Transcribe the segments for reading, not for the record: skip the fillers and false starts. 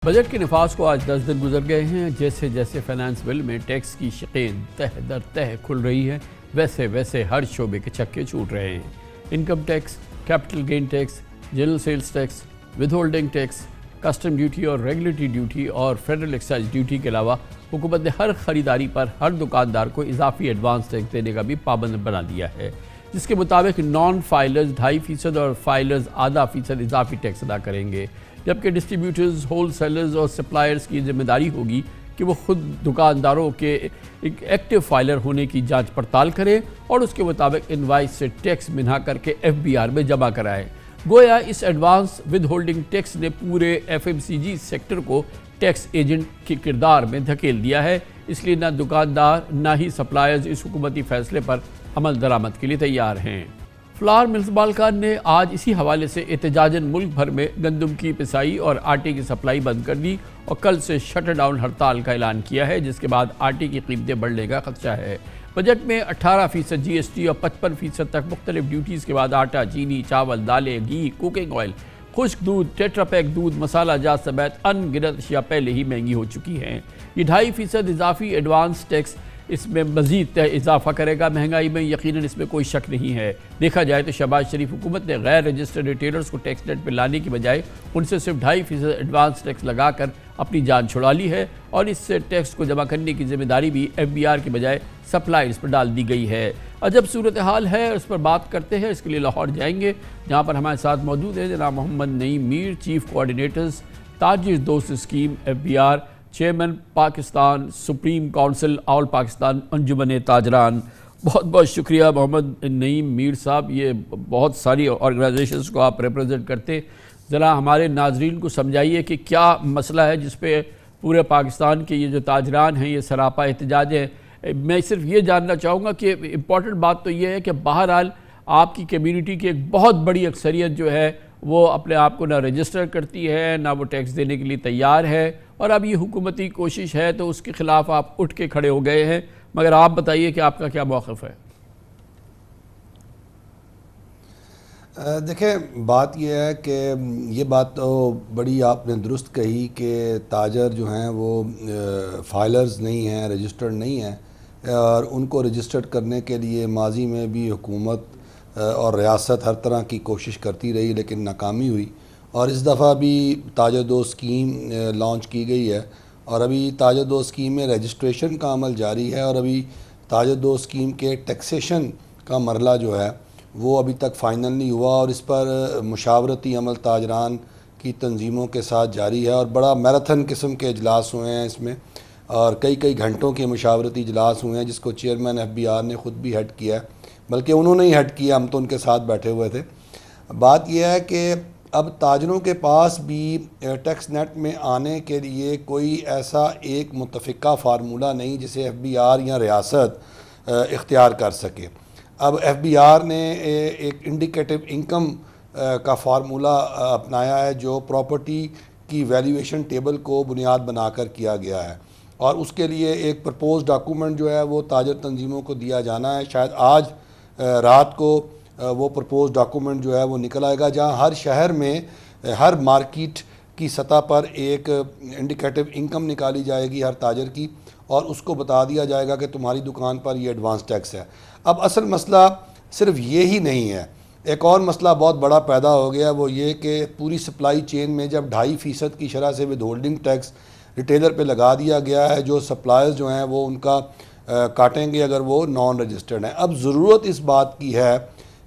Budget کے نفاذ کو آج 10 دن گزر گئے ہیں۔ جیسے جیسے فائنانس بل میں ٹیکس کی شقیں تہ در تہ کھل رہی ہیں، ویسے ویسے ہر شعبے کے چھکے چھوٹ رہے ہیں۔ Income tax, capital gain tax, general sales tax, withholding tax, custom duty اور ریگولیٹری ڈیوٹی اور فیڈرل ایکسائز ڈیوٹی کے علاوہ حکومت نے ہر خریداری پر ہر دکاندار کو اضافی ایڈوانس ٹیکس دینے کا بھی پابند بنا دیا ہے، جس کے مطابق نان فائلرز 2.5% اور فائلرز 0.5% اضافی ٹیکس ادا کریں گے، جبکہ ڈسٹریبیوٹرز، ہول سیلرز اور سپلائرز کی ذمہ داری ہوگی کہ وہ خود دکانداروں کے ایک ایکٹیو فائلر ہونے کی جانچ پڑتال کریں اور اس کے مطابق انوائس سے ٹیکس منہا کر کے FBR میں جمع کرائیں۔ گویا اس ایڈوانس ود ہولڈنگ ٹیکس نے پورے FMCG سیکٹر کو ٹیکس ایجنٹ کے کردار میں دھکیل دیا ہے، اس لیے نہ دکاندار نہ ہی سپلائرز اس حکومتی فیصلے پر عمل درآمد کے لیے تیار ہیں۔ فلاور ملز مالکان نے آج اسی حوالے سے احتجاجاً ملک بھر میں گندم کی پسائی اور آٹے کی سپلائی بند کر دی اور کل سے شٹر ڈاؤن ہڑتال کا اعلان کیا ہے، جس کے بعد آٹے کی قیمتیں بڑھنے کا خدشہ ہے۔ بجٹ میں 18% GST اور 55% تک مختلف ڈیوٹیز کے بعد آٹا، چینی، چاول، دالیں، گھی، کوکنگ آئل، خشک دودھ، ٹیٹرا پیک دودھ، مسالہ جات سمیت ان گنت اشیاء پہلے ہی مہنگی ہو چکی ہیں۔ یہ 2.5% اضافی ایڈوانس ٹیکس اس میں مزید اضافہ کرے گا مہنگائی میں، یقیناً اس میں کوئی شک نہیں ہے۔ دیکھا جائے تو شہباز شریف حکومت نے غیر رجسٹرڈ ریٹیلرز کو ٹیکس نیٹ پہ لانے کی بجائے ان سے صرف 2.5% ایڈوانس ٹیکس لگا کر اپنی جان چھڑا لی ہے، اور اس سے ٹیکس کو جمع کرنے کی ذمہ داری بھی FBR کی بجائے سپلائرز پر ڈال دی گئی ہے۔ عجب صورتحال ہے، اس پر بات کرتے ہیں۔ اس کے لیے لاہور جائیں گے، جہاں پر ہمارے ساتھ موجود ہیں جناب محمد نعیم میر، چیف کوآرڈینیٹرز تاجر دوست scheme FBR، chairman Pakistan supreme council all Pakistan Anjuman Tajiran. بہت بہت شکریہ محمد نعیم میر صاحب، یہ بہت ساری آرگنائزیشنز کو آپ ریپرزینٹ کرتے ہیں۔ ذرا ہمارے ناظرین کو سمجھائیے کہ کیا مسئلہ ہے جس پہ پورے پاکستان کے یہ جو تاجران ہیں یہ سراپا احتجاج ہے۔ میں صرف یہ جاننا چاہوں گا کہ امپورٹنٹ بات تو یہ ہے کہ بہرحال آپ کی کمیونٹی کی ایک بہت بڑی اکثریت جو ہے وہ اپنے آپ کو نہ رجسٹر کرتی ہے، نہ وہ ٹیکس دینے کے لیے تیار ہے، اور اب یہ حکومتی کوشش ہے تو اس کے خلاف آپ اٹھ کے کھڑے ہو گئے ہیں، مگر آپ بتائیے کہ آپ کا کیا موقف ہے؟ دیکھیں، بات یہ ہے کہ یہ بات تو بڑی آپ نے درست کہی کہ تاجر جو ہیں وہ فائلرز نہیں ہیں، رجسٹرڈ نہیں ہیں، اور ان کو رجسٹرڈ کرنے کے لیے ماضی میں بھی حکومت اور ریاست ہر طرح کی کوشش کرتی رہی لیکن ناکامی ہوئی، اور اس دفعہ بھی تاجر دوست اسکیم لانچ کی گئی ہے، اور ابھی تاجر دوست اسکیم میں رجسٹریشن کا عمل جاری ہے، اور ابھی تاجر دوست اسکیم کے ٹیکسیشن کا مرحلہ جو ہے وہ ابھی تک فائنل نہیں ہوا، اور اس پر مشاورتی عمل تاجران کی تنظیموں کے ساتھ جاری ہے، اور بڑا میراتھن قسم کے اجلاس ہوئے ہیں اس میں، اور کئی گھنٹوں کے مشاورتی اجلاس ہوئے ہیں جس کو چیئرمین FBR نے خود بھی ہیڈ کیا ہے، بلکہ انہوں نے ہی ہیڈ کیا، ہم تو ان کے ساتھ بیٹھے ہوئے تھے۔ بات یہ ہے کہ اب تاجروں کے پاس بھی ٹیکس نیٹ میں آنے کے لیے کوئی ایسا ایک متفقہ فارمولہ نہیں جسے FBR یا ریاست اختیار کر سکے۔ اب FBR نے ایک انڈیکیٹو انکم کا فارمولہ اپنایا ہے جو پراپرٹی کی ویلیویشن ٹیبل کو بنیاد بنا کر کیا گیا ہے، اور اس کے لیے ایک پرپوز ڈاکومنٹ جو ہے وہ تاجر تنظیموں کو دیا جانا ہے۔ شاید آج رات کو وہ پرپوز ڈاکومنٹ جو ہے وہ نکل آئے گا، جہاں ہر شہر میں ہر مارکیٹ کی سطح پر ایک انڈیکیٹو انکم نکالی جائے گی ہر تاجر کی، اور اس کو بتا دیا جائے گا کہ تمہاری دکان پر یہ ایڈوانس ٹیکس ہے۔ اب اصل مسئلہ صرف یہی نہیں ہے، ایک اور مسئلہ بہت بڑا پیدا ہو گیا، وہ یہ کہ پوری سپلائی چین میں جب 2.5% کی شرح سے ود ہولڈنگ ٹیکس ریٹیلر پہ لگا دیا گیا ہے، جو سپلائرز جو ہیں وہ ان کا کاٹیں گے اگر وہ نان رجسٹرڈ ہیں۔ اب ضرورت اس بات کی ہے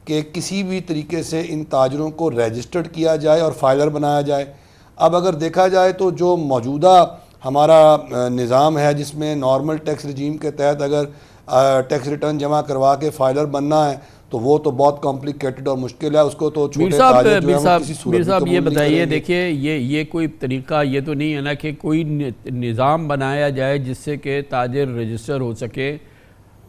کہ کسی بھی طریقے سے ان تاجروں کو رجسٹرڈ کیا جائے اور فائلر بنایا جائے۔ اب اگر دیکھا جائے تو جو موجودہ ہمارا نظام ہے جس میں نارمل ٹیکس رجیم کے تحت اگر ٹیکس ریٹرن جمع کروا کے فائلر بننا ہے تو وہ تو بہت کمپلیکیٹڈ اور مشکل ہے، اس کو تو چھوٹے تاجر جو ہیں وہ کسی صورت میر صاحب یہ بتائیے، دیکھیے یہ کوئی طریقہ یہ تو نہیں ہے نا کہ کوئی نظام بنایا جائے جس سے کہ تاجر رجسٹر ہو سکے۔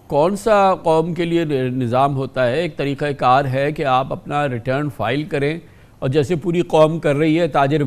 کون سا قوم کے لیے نظام ہوتا ہے؟ ایک طریقہ کار ہے کہ آپ اپنا ریٹرن فائل کریں، اور جیسے پوری قوم کر رہی ہے تاجر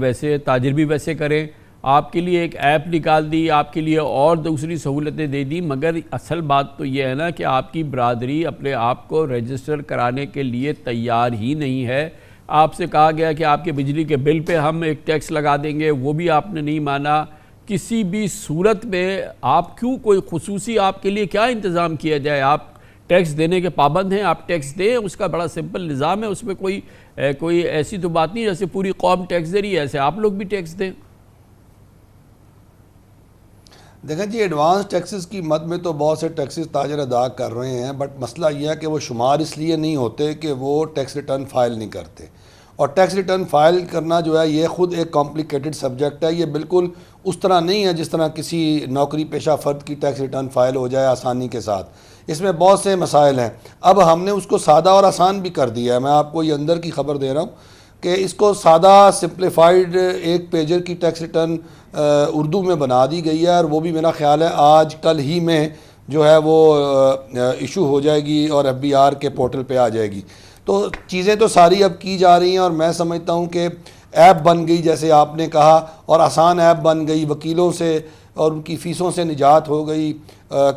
بھی ویسے کریں۔ آپ کے لیے ایک ایپ نکال دی، آپ کے لیے اور دوسری سہولتیں دے دی، مگر اصل بات تو یہ ہے نا کہ آپ کی برادری اپنے آپ کو رجسٹر کرانے کے لیے تیار ہی نہیں ہے۔ آپ سے کہا گیا کہ آپ کے بجلی کے بل پہ ہم ایک ٹیکس لگا دیں گے، وہ بھی آپ نے نہیں مانا۔ کسی بھی صورت میں آپ کیوں کوئی خصوصی آپ کے لیے کیا انتظام کیا جائے؟ آپ ٹیکس دینے کے پابند ہیں، آپ ٹیکس دیں، اس کا بڑا سمپل نظام ہے، اس میں کوئی ایسی تو بات نہیں جیسے پوری قوم ٹیکس دے رہی ہے ایسے آپ لوگ بھی ٹیکس دیں۔ دیکھیں جی، ایڈوانس ٹیکسز کی مد میں تو بہت سے ٹیکسز تاجر ادا کر رہے ہیں، بٹ مسئلہ یہ ہے کہ وہ شمار اس لیے نہیں ہوتے کہ وہ ٹیکس ریٹرن فائل نہیں کرتے، اور ٹیکس ریٹرن فائل کرنا جو ہے یہ خود ایک کمپلیکیٹڈ سبجیکٹ ہے۔ یہ بالکل اس طرح نہیں ہے جس طرح کسی نوکری پیشہ فرد کی ٹیکس ریٹرن فائل ہو جائے آسانی کے ساتھ، اس میں بہت سے مسائل ہیں۔ اب ہم نے اس کو سادہ اور آسان بھی کر دیا ہے۔ میں آپ کو یہ اندر کی خبر دے رہا ہوں کہ اس کو سادہ سمپلیفائڈ ایک پیجر کی ٹیکس ریٹرن اردو میں بنا دی گئی ہے، اور وہ بھی میرا خیال ہے آج کل ہی میں جو ہے وہ ایشو ہو جائے گی اور FBR کے پورٹل پہ آ جائے گی۔ تو چیزیں تو ساری اب کی جا رہی ہیں، اور میں سمجھتا ہوں کہ ایپ بن گئی جیسے آپ نے کہا، اور آسان ایپ بن گئی، وکیلوں سے اور ان کی فیسوں سے نجات ہو گئی،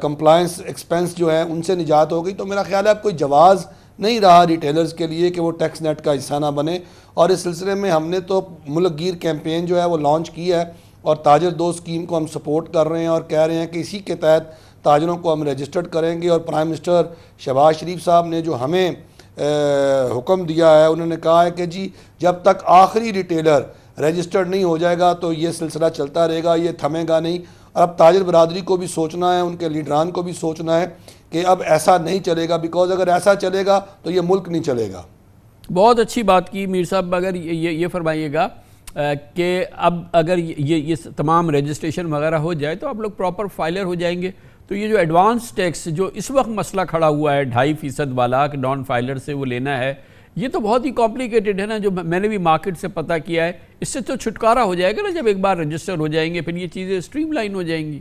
کمپلائنس ایکسپنس جو ہے ان سے نجات ہو گئی۔ تو میرا خیال ہے اب کوئی جواز نہیں رہا ریٹیلرز کے لیے کہ وہ ٹیکس نیٹ کا حصہ نہ بنے، اور اس سلسلے میں ہم نے تو ملک گیر کیمپین جو ہے وہ لانچ کی ہے، اور تاجر دو اسکیم کو ہم سپورٹ کر رہے ہیں، اور کہہ رہے ہیں کہ اسی کے تحت تاجروں کو ہم رجسٹرڈ کریں گے۔ اور پرائم منسٹر شہباز شریف صاحب نے جو ہمیں حکم دیا ہے، انہوں نے کہا ہے کہ جی جب تک آخری ریٹیلر رجسٹرڈ نہیں ہو جائے گا تو یہ سلسلہ چلتا رہے گا، یہ تھمے گا نہیں۔ اور اب تاجر برادری کو بھی سوچنا ہے، ان کے لیڈران کو بھی سوچنا ہے کہ اب ایسا نہیں چلے گا، بیکاز اگر ایسا چلے گا تو یہ ملک نہیں چلے گا۔ بہت اچھی بات کی میر صاحب، اگر یہ فرمائیے گا کہ اب اگر یہ تمام رجسٹریشن وغیرہ ہو جائے تو آپ لوگ پراپر فائلر ہو جائیں گے، تو یہ جو ایڈوانس ٹیکس جو اس وقت مسئلہ کھڑا ہوا ہے 2.5% والا کہ نان فائلر سے وہ لینا ہے، یہ تو بہت ہی کمپلیکیٹڈ ہے نا، جو میں نے بھی مارکیٹ سے پتہ کیا ہے۔ اس سے تو چھٹکارا ہو جائے گا نا جب ایک بار رجسٹر ہو جائیں گے، پھر یہ چیزیں اسٹریم لائن ہو جائیں گی۔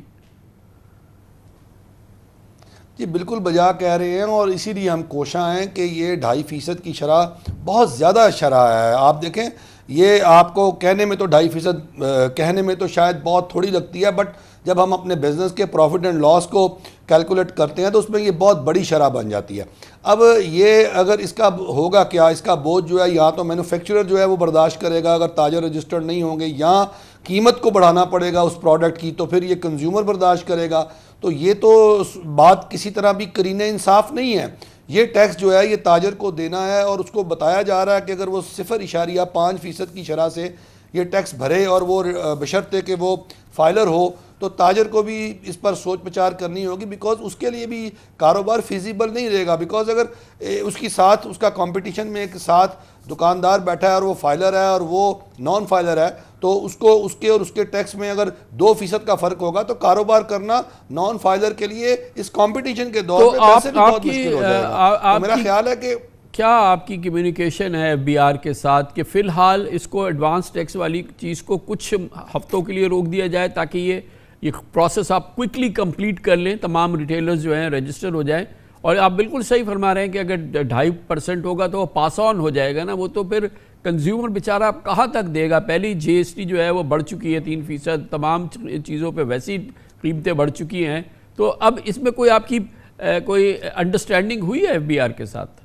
جی بالکل بجا کہہ رہے ہیں، اور اسی لیے ہم کوشاں ہیں کہ یہ 2.5% کی شرح بہت زیادہ شرح ہے۔ آپ دیکھیں یہ آپ کو کہنے میں تو 2.5% کہنے میں تو شاید بہت تھوڑی لگتی ہے، بٹ جب ہم اپنے بزنس کے پروفٹ اینڈ لاس کو کیلکولیٹ کرتے ہیں تو اس میں یہ بہت بڑی شرح بن جاتی ہے۔ اب یہ اگر اس کا ہوگا کیا، اس کا بوجھ جو ہے یا تو مینوفیکچرر جو ہے وہ برداشت کرے گا اگر تاجر رجسٹرڈ نہیں ہوں گے، یا قیمت کو بڑھانا پڑے گا اس پروڈکٹ کی، تو پھر یہ کنزیومر برداشت کرے گا۔ تو یہ تو بات کسی طرح بھی کرینہ انصاف نہیں ہے۔ یہ ٹیکس جو ہے یہ تاجر کو دینا ہے، اور اس کو بتایا جا رہا ہے کہ اگر وہ 0.5% کی شرح سے یہ ٹیکس بھرے، اور وہ بشرطے کہ وہ فائلر ہو، تو تاجر کو بھی اس پر سوچ بچار کرنی ہوگی، بیکاز اس کے لیے بھی کاروبار فیزیبل نہیں رہے گا، بیکاز اگر اس کی ساتھ اس کا کمپٹیشن میں ایک ساتھ دکاندار بیٹھا ہے اور وہ فائلر ہے اور وہ نان فائلر ہے، تو اس کو اس کے اور اس کے ٹیکس میں اگر 2% کا فرق ہوگا تو کاروبار کرنا نان فائلر کے لیے اس کمپٹیشن کے دور میں ویسے بھی بہت مشکل ہو جائے گا۔ تو میرا خیال ہے کہ کیا آپ کی کمیونیکیشن ہے FBR کے ساتھ کہ فی الحال اس کو ایڈوانس ٹیکس والی چیز کو کچھ ہفتوں کے لیے روک دیا جائے تاکہ یہ پروسیس آپ کوئکلی کمپلیٹ کر لیں، تمام ریٹیلرز جو ہیں رجسٹر ہو جائیں؟ اور آپ بالکل صحیح فرما رہے ہیں کہ اگر 2.5% ہوگا تو وہ پاس آن ہو جائے گا نا، وہ تو پھر کنزیومر بیچارہ کہاں تک دے گا؟ پہلی GST جو ہے وہ بڑھ چکی ہے 3%، تمام چیزوں پہ ویسی قیمتیں بڑھ چکی ہیں، تو اب اس میں کوئی آپ کی کوئی انڈرسٹینڈنگ ہوئی ہے FBR کے ساتھ؟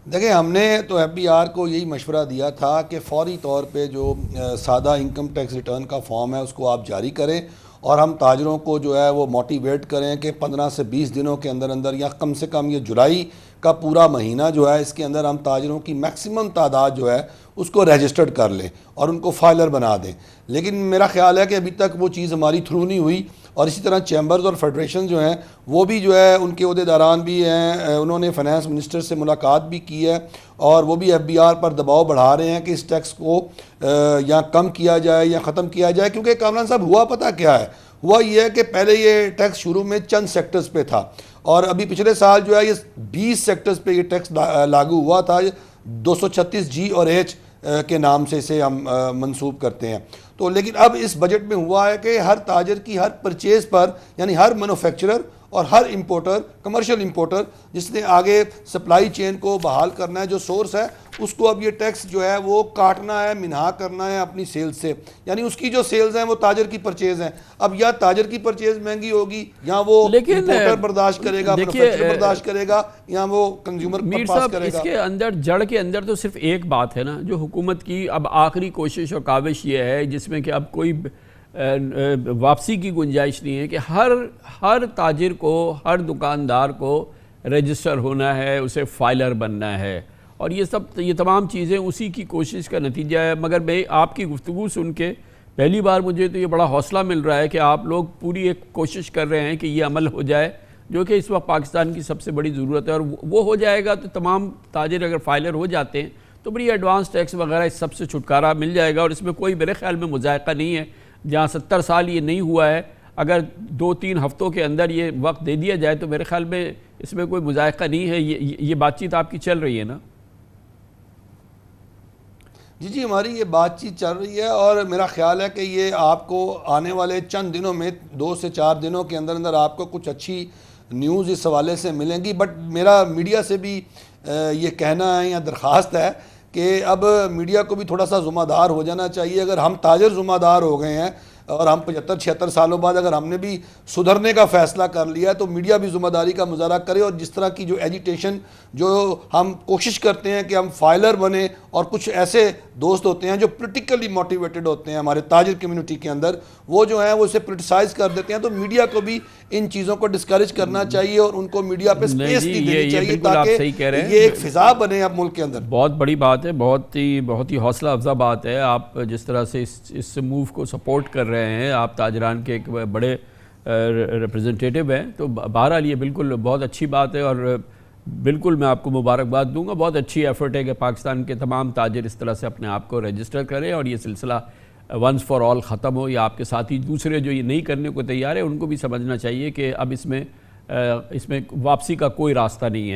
دیکھیں ہم نے تو FBR کو یہی مشورہ دیا تھا کہ فوری طور پہ جو سادہ انکم ٹیکس ریٹرن کا فارم ہے اس کو آپ جاری کریں، اور ہم تاجروں کو جو ہے وہ موٹیویٹ کریں کہ 15 سے 20 دنوں کے اندر اندر، یا کم سے کم یہ جولائی کا پورا مہینہ جو ہے اس کے اندر ہم تاجروں کی میکسیمم تعداد جو ہے اس کو رجسٹرڈ کر لیں اور ان کو فائلر بنا دیں۔ لیکن میرا خیال ہے کہ ابھی تک وہ چیز ہماری تھرو نہیں ہوئی، اور اسی طرح چیمبرز اور فیڈریشن جو ہیں وہ بھی جو ہے ان کے عہدیداران بھی ہیں، انہوں نے فائنانس منسٹر سے ملاقات بھی کی ہے، اور وہ بھی FBR پر دباؤ بڑھا رہے ہیں کہ اس ٹیکس کو یا کم کیا جائے یا ختم کیا جائے۔ کیونکہ کامران صاحب ہوا پتہ کیا ہے، ہوا یہ ہے کہ پہلے یہ ٹیکس شروع میں چند سیکٹرز پہ تھا، اور ابھی پچھلے سال جو ہے یہ 20 سیکٹرز پہ یہ ٹیکس لاگو ہوا تھا، 236G اور H کے نام سے اسے ہم منسوب کرتے ہیں۔ تو لیکن اب اس بجٹ میں ہوا ہے کہ ہر تاجر کی ہر پرچیز پر، یعنی ہر مینوفیکچرر اور ہر امپورٹر، کمرشل امپورٹر جس نے آگے سپلائی چین کو بحال کرنا ہے، جو سورس ہے اس کو اب یہ ٹیکس جو ہے وہ کاٹنا ہے، منہا کرنا ہے اپنی سیلز سے. یعنی اس کی جو سیلز ہیں وہ تاجر کی پرچیز ہیں. اب یا تاجر کی پرچیز مہنگی ہوگی، یا وہ امپورٹر برداشت کرے گا، مینوفیکچرر برداشت کرے گا، یا وہ کنزیومر پر پاس کرے گا. اس کے اندر جڑ کے اندر تو صرف ایک بات ہے نا، جو حکومت کی اب آخری کوشش اور کاوش یہ ہے، جس میں کہ اب کوئی واپسی کی گنجائش نہیں ہے، کہ ہر تاجر کو، ہر دکاندار کو رجسٹر ہونا ہے، اسے فائلر بننا ہے. اور یہ تمام چیزیں اسی کی کوشش کا نتیجہ ہے. مگر میں آپ کی گفتگو سن کے پہلی بار مجھے تو یہ بڑا حوصلہ مل رہا ہے کہ آپ لوگ پوری ایک کوشش کر رہے ہیں کہ یہ عمل ہو جائے، جو کہ اس وقت پاکستان کی سب سے بڑی ضرورت ہے. اور وہ ہو جائے گا تو تمام تاجر اگر فائلر ہو جاتے ہیں تو بڑی ایڈوانس ٹیکس وغیرہ اس سب سے چھٹکارا مل جائے گا. اور اس میں کوئی میرے خیال میں مذائقہ نہیں ہے. جہاں 70 سال یہ نہیں ہوا ہے، اگر 2-3 ہفتوں کے اندر یہ وقت دے دیا جائے تو میرے خیال میں اس میں کوئی مذائقہ نہیں ہے. یہ بات چیت آپ کی چل رہی ہے نا؟ جی ہماری یہ بات چیت چل رہی ہے، اور میرا خیال ہے کہ یہ آپ کو آنے والے چند دنوں میں 2 سے 4 دنوں کے اندر آپ کو کچھ اچھی نیوز اس حوالے سے ملیں گی. بٹ میرا میڈیا سے بھی یہ کہنا ہے یا درخواست ہے کہ اب میڈیا کو بھی تھوڑا سا ذمہ دار ہو جانا چاہیے. اگر ہم تاجر ذمہ دار ہو گئے ہیں اور ہم 75-76 سالوں بعد اگر ہم نے بھی سدھرنے کا فیصلہ کر لیا تو میڈیا بھی ذمہ داری کا مظاہرہ کرے. اور جس طرح کی جو ایجیٹیشن جو ہم کوشش کرتے ہیں کہ ہم فائلر بنیں، اور کچھ ایسے دوست ہوتے ہیں جو پولیٹیکلی موٹیویٹڈ ہوتے ہیں ہمارے تاجر کمیونٹی کے اندر، وہ جو ہیں وہ اسے پولیٹیسائز کر دیتے ہیں. تو میڈیا کو بھی ان چیزوں کو ڈسکریج کرنا چاہیے اور ان کو میڈیا پہ سپیس نہیں دینی چاہیے، تاکہ یہ ایک فضا بنے اب ملک کے اندر. بہت بڑی بات ہے، بہت ہی حوصلہ افزا بات ہے. آپ جس طرح سے اس موو کو سپورٹ کر رہے ہیں، آپ تاجران کے ایک بڑے ریپرزنٹیٹیو ہیں، تو بہرحال یہ بالکل بہت اچھی بات ہے. اور بالکل میں آپ کو مبارکباد دوں گا. بہت اچھی ایفرٹ ہے کہ پاکستان کے تمام تاجر اس طرح سے اپنے آپ کو رجسٹر کریں اور یہ سلسلہ ونس فار آل ختم ہو. یا آپ کے ساتھی دوسرے جو یہ نہیں کرنے کو تیار ہے، ان کو بھی سمجھنا چاہیے کہ اب اس میں واپسی کا کوئی راستہ نہیں ہے.